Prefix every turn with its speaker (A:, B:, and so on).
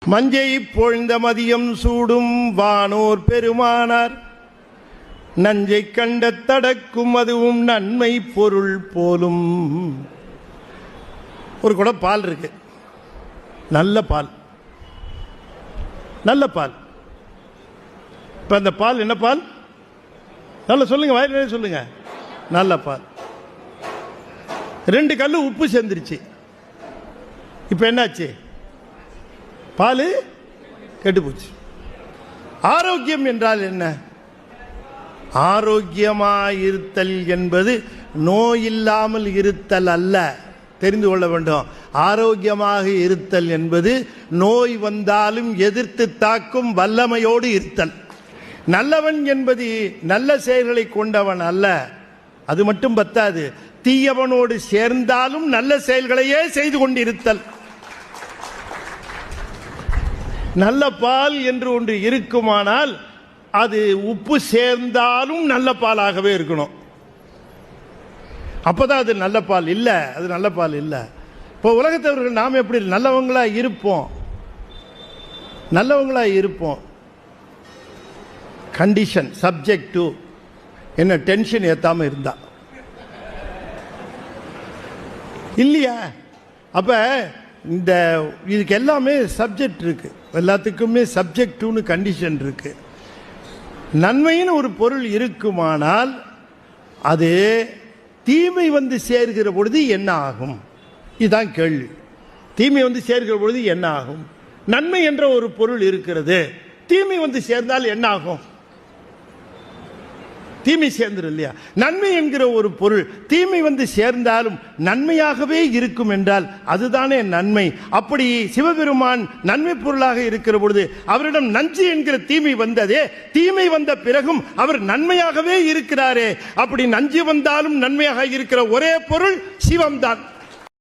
A: மஞ்சை பொழ்ந்த மதியம் சூடும் வானோர் பெருமானார் நஞ்சை கண்ட தடக்கும் அதுவும் நன்மை பொருள் போலும். ஒரு குடம் பால் இருக்கு, நல்ல பால், நல்ல பால். இப்ப அந்த பால் என்ன பால்? நல்ல சொல்லுங்க, வாயிலே சொல்லுங்க, நல்ல பால். 2 கல்லு உப்பு சேர்ந்துருச்சு. இப்ப என்னாச்சு? பால் கெட்டு போச்சு. ஆரோக்கியம் என்றால் என்ன? ஆரோக்கியமாயிருத்தல் என்பது நோய் இல்லாமல் இருத்தல் அல்ல, தெரிந்து கொள்ள வேண்டும். ஆரோக்கியமாக இருத்தல் என்பது நோய் வந்தாலும் எதிர்த்து தாக்கும் வல்லமையோடு இருத்தல். நல்லவன் என்பது நல்ல செயல்களை கொண்டவன் அல்ல, அது மட்டும் பத்தாது, தீயவனோடு சேர்ந்தாலும் நல்ல செயல்களையே செய்து கொண்டிருத்தல். நல்ல பால் என்று ஒன்று இருக்குமானால் அது உப்பு சேர்ந்தாலும் நல்ல பாலாகவே இருக்கணும். அப்பதான் அது நல்ல பால் இல்ல, அது நல்ல பால் இல்ல. இப்போ உலகத்தவர்கள் நாம் எப்படி நல்லவங்களா இருப்போம், நல்லவங்களா இருப்போம். கண்டிஷன் சப்ஜெக்ட் டு என்ன டென்ஷன் ஏத்தாம இருந்தா இல்லையா? அப்ப இந்த இதுக்கு எல்லாமே சப்ஜெக்ட் இருக்கு, எல்லாத்துக்குமே சப்ஜெக்ட்னு கண்டிஷன் இருக்கு. நன்மைன்னு ஒரு பொருள் இருக்குமானால் அது தீமை வந்து சேர்கிற பொழுது என்ன ஆகும்? இதுதான் கேள்வி. தீமை வந்து சேர்கிற பொழுது என்ன ஆகும்? நன்மை என்ற ஒரு பொருள் இருக்கிறது, தீமை வந்து சேர்ந்தால் என்ன ஆகும்? தீமை சேர்ந்துடும் இல்லையா? நன்மை என்கிற ஒரு பொருள் தீமை வந்து சேர்ந்தாலும் நன்மையாகவே இருக்கும் என்றால் அதுதானே நன்மை. அப்படி சிவபெருமான் நன்மை பொருளாக இருக்கிற பொழுது அவரிடம் நஞ்சு என்கிற தீமை வந்ததே, தீமை வந்த பிறகும் அவர் நன்மையாகவே இருக்கிறாரே. அப்படி நஞ்சு வந்தாலும் நன்மையாக இருக்கிற ஒரே பொருள் சிவம்தான்.